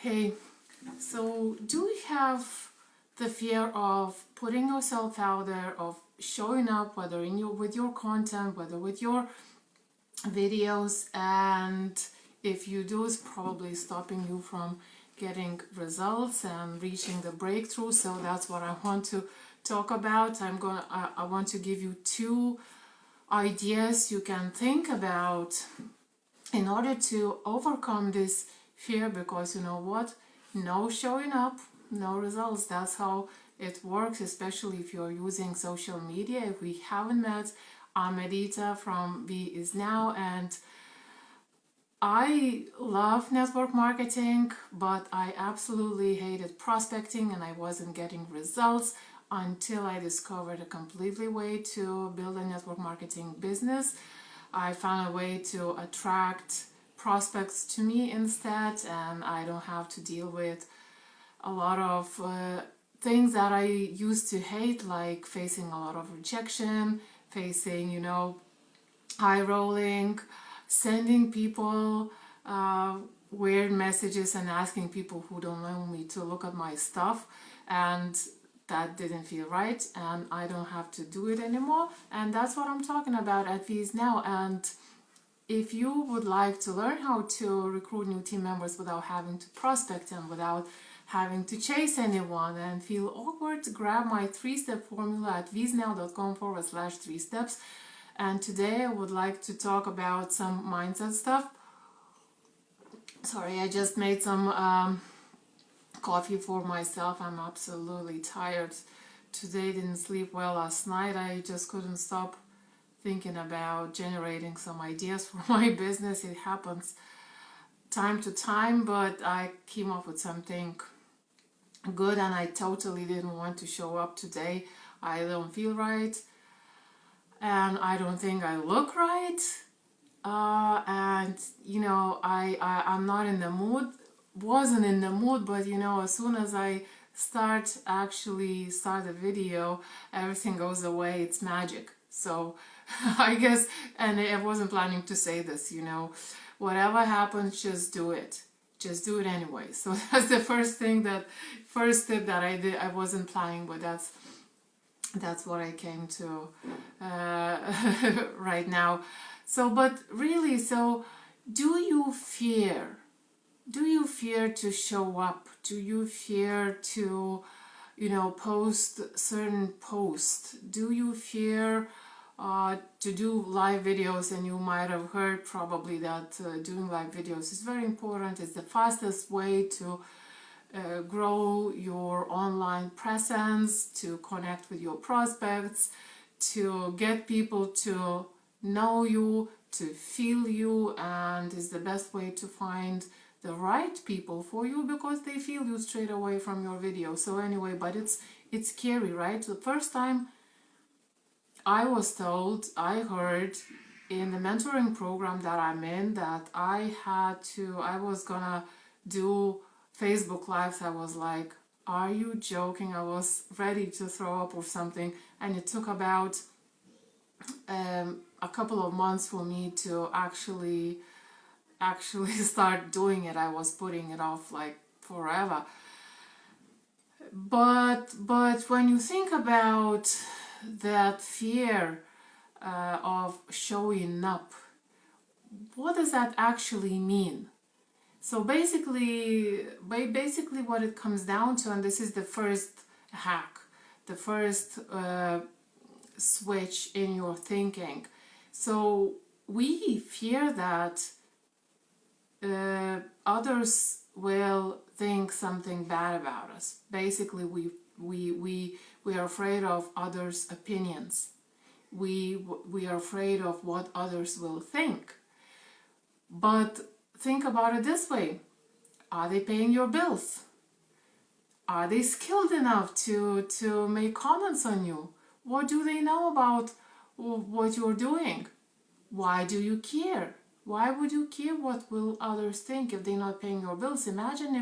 Hey, so do you have the fear of putting yourself out there, of showing up, whether with your content, whether with your videos, and if you do, it's probably stopping you from getting results and reaching the breakthrough. So that's what I want to talk about. I want to give you two ideas you can think about in order to overcome this fear, because you know what, no showing up, no results. That's how it works, especially if you're using social media. If we haven't met, I'm Edita from VIE Now, and I love network marketing, but I absolutely hated prospecting and I wasn't getting results until I discovered a completely way to build a network marketing business. I found a way to attract prospects to me instead, and I don't have to deal with a lot of things that I used to hate, like facing a lot of rejection, facing, eye rolling, sending people weird messages and asking people who don't know me to look at my stuff, and that didn't feel right, and I don't have to do it anymore. And that's what I'm talking about at VIE Now. And if you would like to learn how to recruit new team members without having to prospect and without having to chase anyone and feel awkward, grab my 3-step formula at viesnow.com/3 steps. And today I would like to talk about some mindset stuff. Sorry, I just made some coffee for myself. I'm absolutely tired today. Didn't sleep well last night. I just couldn't stop thinking about generating some ideas for my business. It happens time to time, but I came up with something good and I totally didn't want to show up today. I don't feel right and I don't think I look right. I'm not in the mood. Wasn't in the mood, but as soon as I start the video, everything goes away. It's magic. So I guess, and I wasn't planning to say this, whatever happens, just do it. Just do it anyway. So that's the first tip that I did. I wasn't planning, but that's what I came to right now. So, but really, so do you fear? Do you fear to show up? Do you fear to, post certain posts? Do you fear to do live videos? And you might have heard probably that doing live videos is very important. It's the fastest way to grow your online presence, to connect with your prospects, to get people to know you, to feel you, and is the best way to find the right people for you because they feel you straight away from your video. So anyway, but it's scary, right? The first time I heard in the mentoring program that I'm in that I was gonna do Facebook Lives. I was like, are you joking? I was ready to throw up or something, and it took about a couple of months for me to actually start doing it. I was putting it off like forever. But when you think about that fear of showing up, what does that actually mean? So basically what it comes down to, and this is the first hack, the first switch in your thinking. So we fear that others will think something bad about us. Basically, we are afraid of others' opinions. We are afraid of what others will think. But think about it this way: are they paying your bills? Are they skilled enough to make comments on you? What do they know about what you're doing? Why do you care? Why would you care what will others think if they're not paying your bills? Imagine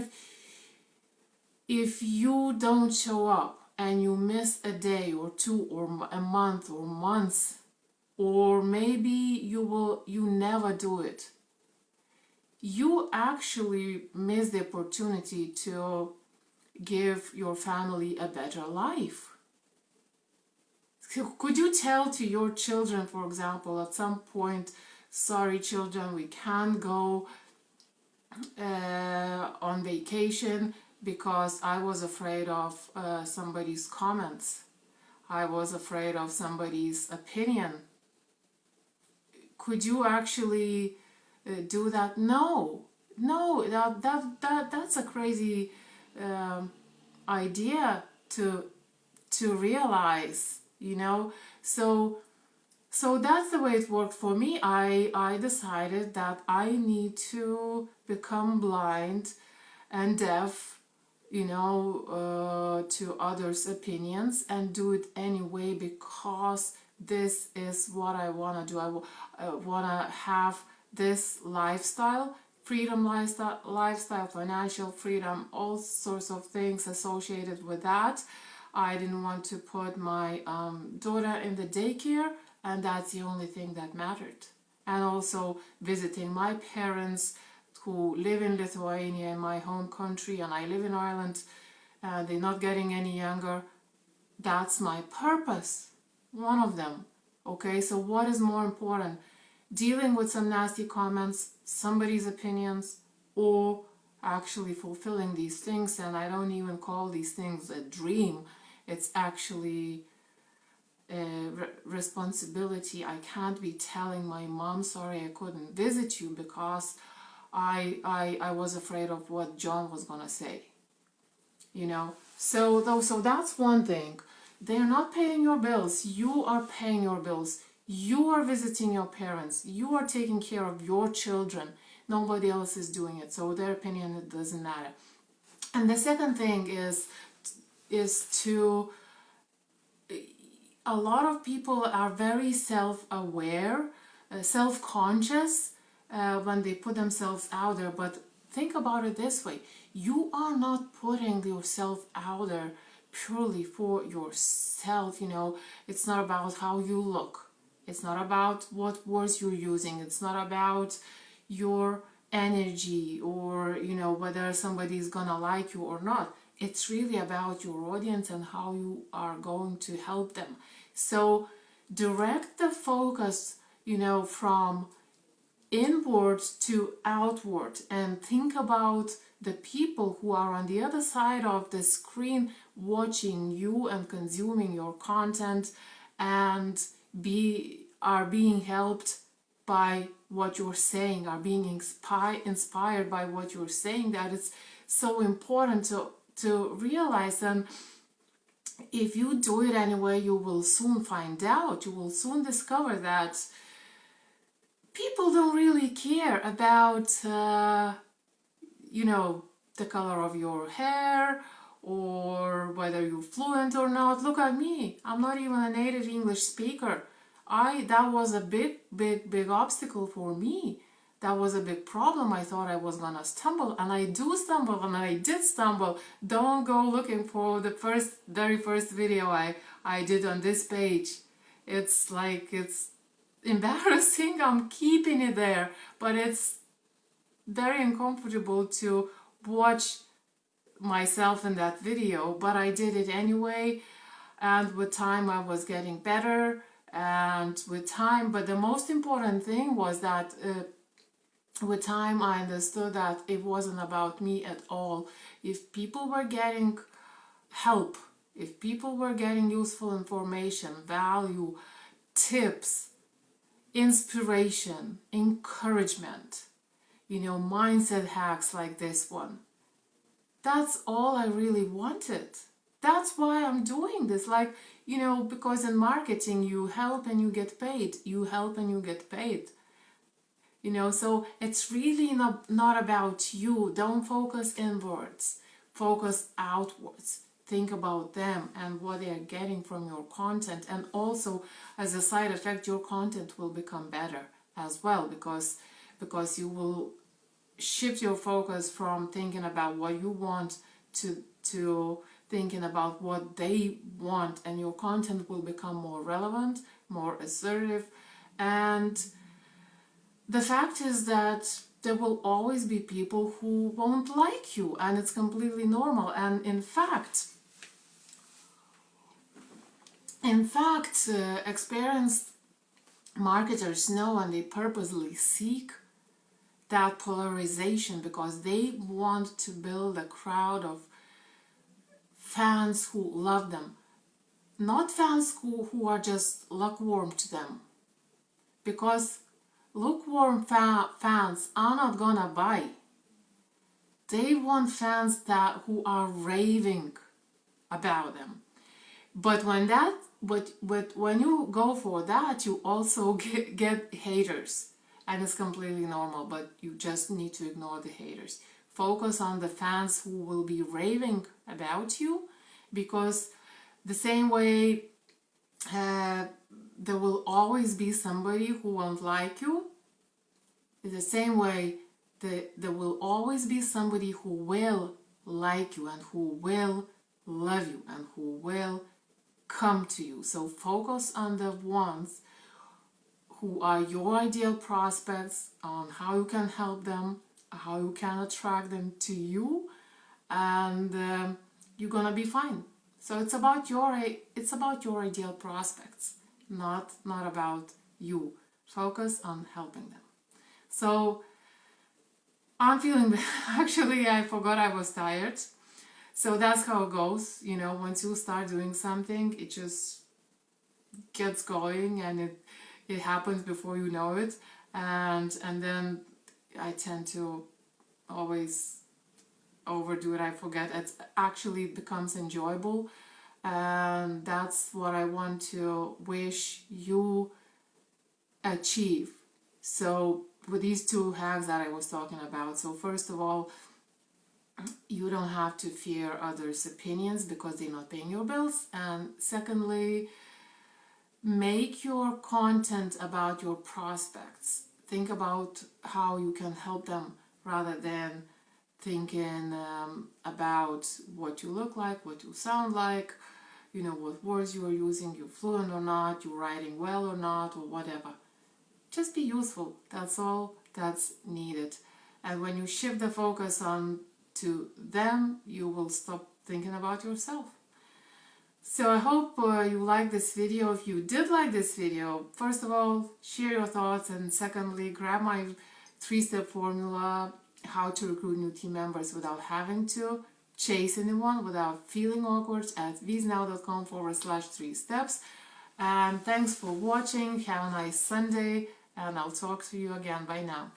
if you don't show up and you miss a day or two or a month or months, or maybe you never do it. you actually miss the opportunity to give your family a better life. Could you tell to your children, for example, at some point, sorry children, we can't go on vacation because I was afraid of somebody's comments. I was afraid of somebody's opinion. Could you actually do that? No, that's a crazy idea to realize, you know. So that's the way it worked for me. I decided that I need to become blind and deaf, you know, to others' opinions, and do it anyway, because this is what I want to do. I want to have this lifestyle, freedom lifestyle, financial freedom, all sorts of things associated with that. I didn't want to put my daughter in the daycare, and that's the only thing that mattered. And also visiting my parents who live in Lithuania, in my home country, and I live in Ireland, and they're not getting any younger. That's my purpose, one of them. Okay, so what is more important? Dealing with some nasty comments, somebody's opinions, or actually fulfilling these things? And I don't even call these things a dream. It's actually a responsibility. I can't be telling my mom, sorry, I couldn't visit you because I was afraid of what John was gonna say, you know. So that's one thing. They're not paying your bills. You are paying your bills. You are visiting your parents. You are taking care of your children. Nobody else is doing it. So their opinion, it doesn't matter. And the second thing is to, a lot of people are very self-aware, self-conscious when they put themselves out there. But think about it this way. You are not putting yourself out there purely for yourself, you know. It's not about how you look. It's not about what words you're using. It's not about your energy or, you know, whether somebody's gonna like you or not. It's really about your audience and how you are going to help them. So direct the focus, you know, from inward to outward, and think about the people who are on the other side of the screen watching you and consuming your content, and are being helped by what you're saying, are being inspired by what you're saying. That it's so important to realize. And if you do it anyway, you will soon find out, you will soon discover that people don't really care about you know, the color of your hair or whether you're fluent or not. Look at me, I'm not even a native English speaker. That was a big obstacle for me. That was a big problem. I thought I was gonna stumble, and I do stumble, and I did stumble. Don't go looking for the very first video I did on this page. It's like, it's embarrassing. I'm keeping it there, but it's very uncomfortable to watch myself in that video, but I did it anyway. And with time I was getting better, and with time, but the most important thing was that with time I understood that it wasn't about me at all. If people were getting help, if people were getting useful information, value, tips, inspiration, encouragement, you know, mindset hacks like this one, that's all I really wanted. That's why I'm doing this. Like, you know, because in marketing you help and you get paid. You help and you get paid. You know, so it's really not about you. Don't focus inwards. Focus outwards. Think about them and what they are getting from your content. And also, as a side effect, your content will become better as well, because you will shift your focus from thinking about what you want to thinking about what they want, and your content will become more relevant, more assertive. And the fact is that there will always be people who won't like you, and it's completely normal. And in fact, experienced marketers know, and they purposely seek that polarization because they want to build a crowd of fans who love them, not fans who are just lukewarm to them. Because lukewarm fans are not gonna buy. They want fans who are raving about them. But when you go for that, you also get haters, and it's completely normal. But you just need to ignore the haters. Focus on the fans who will be raving about you, because the same way there will always be somebody who won't like you, the same way there will always be somebody who will like you and who will love you and who will come to you. So focus on the ones who are your ideal prospects, on how you can help them, how you can attract them to you, and you're gonna be fine. So it's about your ideal prospects, not about you. Focus on helping them. So I'm feeling actually I forgot I was tired. So that's how it goes, once you start doing something, it just gets going, and it happens before you know it, and then I tend to always overdo it. I forget. It actually becomes enjoyable, and that's what I want to wish you achieve. So with these 2 hacks that I was talking about, so first of all, you don't have to fear others' opinions because they're not paying your bills. And secondly, make your content about your prospects. Think about how you can help them rather than thinking about what you look like, what you sound like, what words you are using, you're fluent or not, you're writing well or not, or whatever. Just be useful. That's all that's needed. And when you shift the focus on to them, you will stop thinking about yourself. So I hope you like this video. If you did like this video, first of all, share your thoughts, and secondly, grab my 3-step formula, how to recruit new team members without having to chase anyone, without feeling awkward, at visnow.com/3 steps. And thanks for watching. Have a nice Sunday, and I'll talk to you again. Bye now.